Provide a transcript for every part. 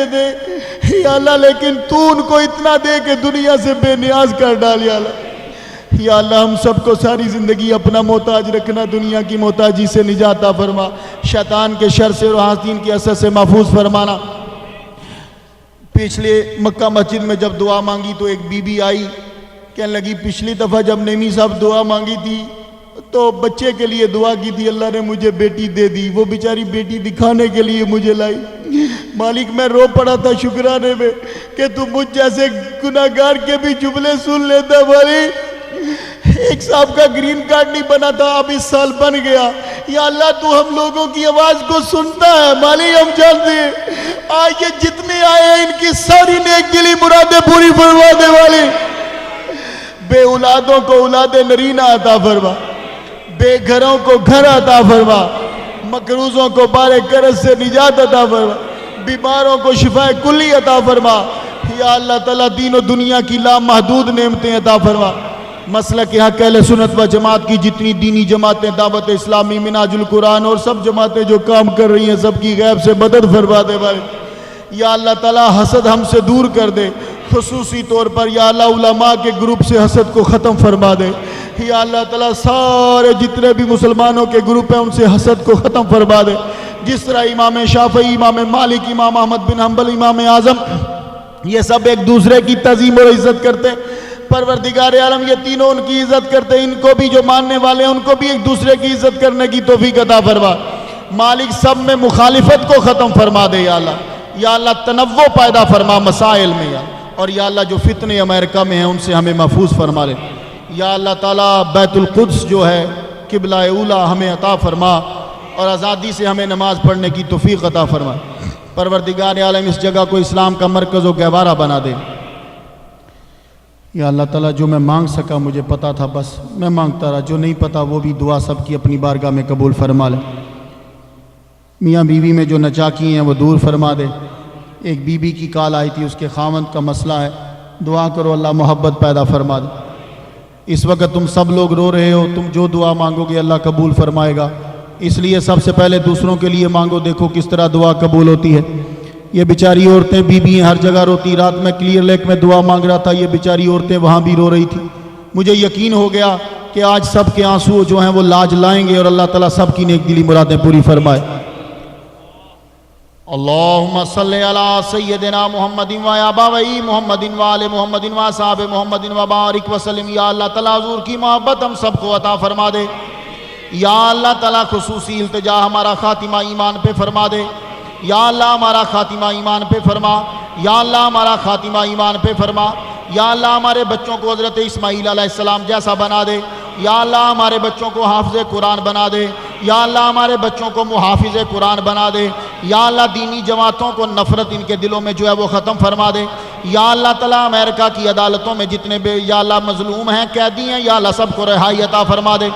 دیتے تھے یا اللہ، لیکن تو ان کو اتنا دے کہ دنیا سے بے نیاز کر ڈال یا اللہ۔ یا اللہ ہم سب کو ساری زندگی اپنا محتاج رکھنا، دنیا کی محتاجی سے نجات عطا فرما، شیطان کے شر سے اور حاسدین کے اثر سے محفوظ فرمانا۔ پچھلے مکہ مسجد میں جب دعا مانگی تو ایک بی بی آئی، کہنے لگی پچھلی دفعہ جب نیمی صاحب دعا مانگی تھی تو بچے کے لیے دعا کی تھی، اللہ نے مجھے بیٹی دے دی، وہ بیچاری بیٹی دکھانے کے لیے مجھے لائی۔ مالک میں رو پڑا تھا شکرانے میں کہ تو مجھ جیسے گناہگار کے بھی جملے سن لیتا۔ مالک ایک صاحب کا گرین کارڈ نہیں بنا تھا، اب اس سال بن گیا۔ یا اللہ تو ہم لوگوں کی آواز کو سنتا ہے مالک، ہم جانتے ہیں آج یہ جتنے آئے ہیں ان کی ساری نیک دلی مرادیں پوری فرما دے والی۔ بے اولادوں کو اولاد نرینہ عطا فرما، بے گھروں کو گھر عطا فرما، مقروضوں کو بار قرض سے نجات عطا فرما، بیماروں کو شفا کلی عطا فرما۔ یا اللہ تعالیٰ دین و دنیا کی لامحدود نعمتیں عطا فرما۔ مسلک حق اہل سنت و جماعت کی جتنی دینی جماعتیں، دعوت اسلامی، منہاج القرآن اور سب جماعتیں جو کام کر رہی ہیں سب کی غیب سے مدد فرما دے بھائی۔ یا اللہ تعالیٰ حسد ہم سے دور کر دے، خصوصی طور پر یا اللہ علماء کے گروپ سے حسد کو ختم فرما دے۔ یا اللہ تعالیٰ سارے جتنے بھی مسلمانوں کے گروپ ہیں ان سے حسد کو ختم فرما دے۔ جس طرح امام شافعی، امام مالک، امام احمد بن حنبل، امام اعظم یہ سب ایک دوسرے کی تعظیم اور عزت کرتے ہیں، پروردگار عالم یہ تینوں ان کی عزت کرتے ہیں، ان کو بھی جو ماننے والے ہیں ان کو بھی ایک دوسرے کی عزت کرنے کی توفیق عطا فرما۔ مالک سب میں مخالفت کو ختم فرما دے یا اللہ۔ یا اللہ تنوع پیدا فرما مسائل میں یا، اور یا اللہ جو فتنے امریکہ میں ہیں ان سے ہمیں محفوظ فرما لے۔ یا اللہ تعالیٰ بیت القدس جو ہے قبلہ اولا ہمیں عطا فرما، اور آزادی سے ہمیں نماز پڑھنے کی توفیق عطا فرما۔ پروردگار عالم اس جگہ کو اسلام کا مرکز و گہوارہ بنا دے۔ یا اللہ تعالیٰ جو میں مانگ سکا مجھے پتا تھا بس میں مانگتا رہا، جو نہیں پتا وہ بھی دعا سب کی اپنی بارگاہ میں قبول فرما لے۔ میاں بیوی میں جو نچاکی ہیں وہ دور فرما دے۔ ایک بیوی کی کال آئی تھی، اس کے خاوند کا مسئلہ ہے، دعا کرو اللہ محبت پیدا فرما دے۔ اس وقت تم سب لوگ رو رہے ہو، تم جو دعا مانگو گے اللہ قبول فرمائے گا، اس لیے سب سے پہلے دوسروں کے لیے مانگو، دیکھو کس طرح دعا قبول ہوتی ہے۔ یہ بیچاری عورتیں بیوی ہر جگہ روتی، رات میں کلیئر لیک میں دعا مانگ رہا تھا، یہ بیچاری عورتیں وہاں بھی رو رہی تھی۔ مجھے یقین ہو گیا کہ آج سب کے آنسو جو ہیں وہ لاج لائیں گے اور اللہ تعالیٰ سب کی نیک دلی مرادیں پوری فرمائے۔ اللہم صلی علی سیدنا محمد و آبائی محمد و آل محمد و اصحاب محمد و بارک وسلم۔ یا اللہ تعالیٰ حضور کی محبت ہم سب کو عطا فرما دے۔ یا اللہ تعالیٰ خصوصی التجا ہمارا خاتمہ ایمان پہ فرما دے۔ یا اللہ ہمارا خاتمہ ایمان پہ فرما۔ یا اللہ ہمارا خاتمہ ایمان پہ فرما۔ یا اللہ ہمارے بچوں کو حضرت اسماعیل علیہ السلام جیسا بنا دے۔ یا اللہ ہمارے بچوں کو حافظ قرآن بنا دے۔ یا اللہ ہمارے بچوں کو محافظ قرآن بنا دے۔ یا اللہ دینی جماعتوں کو نفرت ان کے دلوں میں جو ہے وہ ختم فرما دے۔ یا اللہ تعالیٰ امریکہ کی عدالتوں میں جتنے بھی یا اللہ مظلوم ہیں، قیدی ہیں، یا اللہ سب کو رہائی عطا فرما دے۔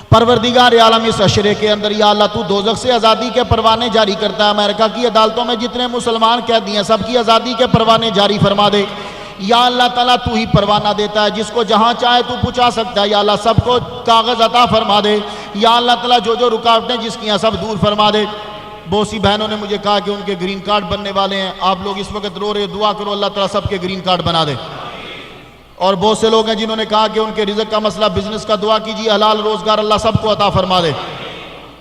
پروردگار عالم اس عشرے کے اندر یا اللہ تو دوزخ سے آزادی کے پروانے جاری کرتا ہے، امریکہ کی عدالتوں میں جتنے مسلمان قیدی ہیں سب کی آزادی کے پروانے جاری فرما دے۔ یا اللہ تعالیٰ تو ہی پروانہ دیتا ہے، جس کو جہاں چاہے تو پہنچا سکتا ہے، یا اللہ سب کو کاغذ عطا فرما دے۔ یا اللہ تعالیٰ جو جو رکاوٹیں جس کی ہیں سب دور فرما دے۔ بہت سی بہنوں نے مجھے کہا کہ ان کے گرین کارڈ بننے والے ہیں، آپ لوگ اس وقت رو رہے دعا کرو اللہ تعالیٰ سب کے گرین کارڈ بنا دے۔ اور بہت سے لوگ ہیں جنہوں نے کہا کہ ان کے رزق کا مسئلہ بزنس کا، دعا کیجیے حلال روزگار اللہ سب کو عطا فرما دے۔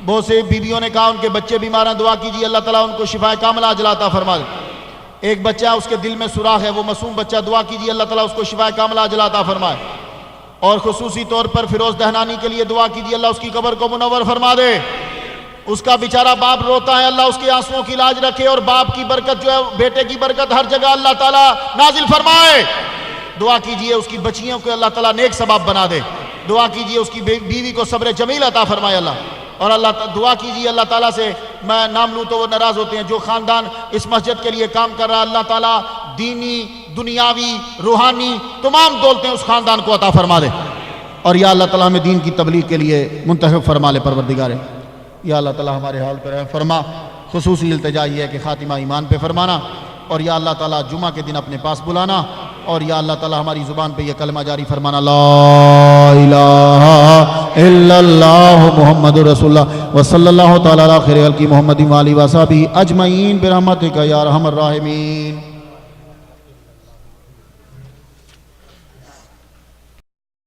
بہت سے بیویوں نے کہا ان کے بچے بیمار ہیں، دعا کیجیے اللہ تعالیٰ ان کو شفا کاملہ عاجلہ عطا فرما دے۔ ایک بچہ اس کے دل میں سوراخ ہے، وہ معصوم بچہ، دعا کیجیے اللہ تعالیٰ اس کو شفا کاملہ عاجلہ عطا فرمائے۔ اور خصوصی طور پر فیروز دہنانی کے لیے دعا کیجیے اللہ اس کی قبر کو منور فرما دے۔ اس کا بیچارہ باپ روتا ہے، اللہ اس کے آنسوؤں کی علاج رکھے، اور باپ کی برکت جو ہے بیٹے کی برکت ہر جگہ اللہ تعالیٰ نازل فرمائے۔ دعا کیجئے اس کی بچیوں کو اللہ تعالیٰ نیک سبب بنا دے۔ دعا کیجئے اس کی بیوی کو صبر جمیل عطا فرمائے اللہ۔ اور دعا کیجئے اللہ تعالیٰ سے، میں نام لوں تو وہ ناراض ہوتے ہیں، جو خاندان اس مسجد کے لیے کام کر رہا ہے اللہ تعالیٰ دینی، دنیاوی، روحانی تمام دولتیں اس خاندان کو عطا فرما دے۔ اور یا اللہ تعالیٰ ہمیں دین کی تبلیغ کے لیے منتخب فرما لے پروردگار۔ یا اللہ تعالیٰ ہمارے حال پر رحم فرما۔ خصوصی التجا یہ ہے کہ خاتمہ ایمان پہ فرمانا، اور یا اللہ تعالیٰ جمعہ کے دن اپنے پاس بلانا، اور یا اللہ تعالیٰ ہماری زبان پہ یہ کلمہ جاری فرمانا، لا الہ الا اللہ محمد رسول اللہ وصلی اللہ تعالی علی خیر خلق محمد و آلہ و صحبہ اجمعین برحمتک یا ارحم الراحمین.